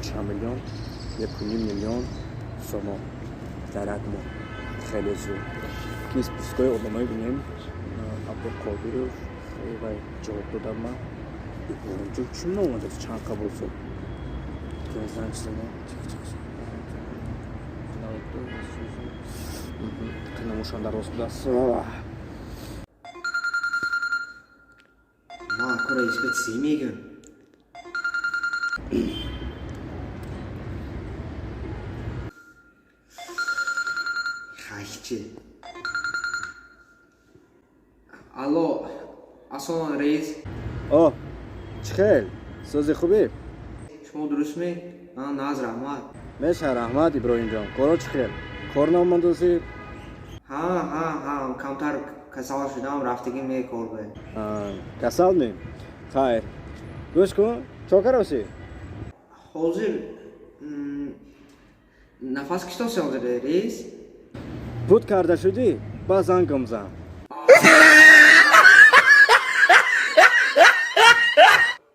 چند میلیون 1.5 میلیون سوم در حد ما خیلی زود که از پوستای آدمایی بینیم عبدالقادر و جواب دادم من اونجا چون نمونده چند قبول شد که زنگ زدم که نموشان در راست دست ما اکو رئیس بهت چی میگن؟ خیلی الو اصلا رئیس آه چخیل سازی خوبی؟ شما درست می؟ من ناز رحمت میشه رحمت ابراهیم جان کارا چخیل؟ کار نامندازی؟ ها کمتر کسال شدم رفتگی می کار به کسال می؟ خیر گوش کن چاکر هستی؟ حاضر نفس کشتا سیان زده رئیس؟ بود کرده شدی؟ با زنگم زن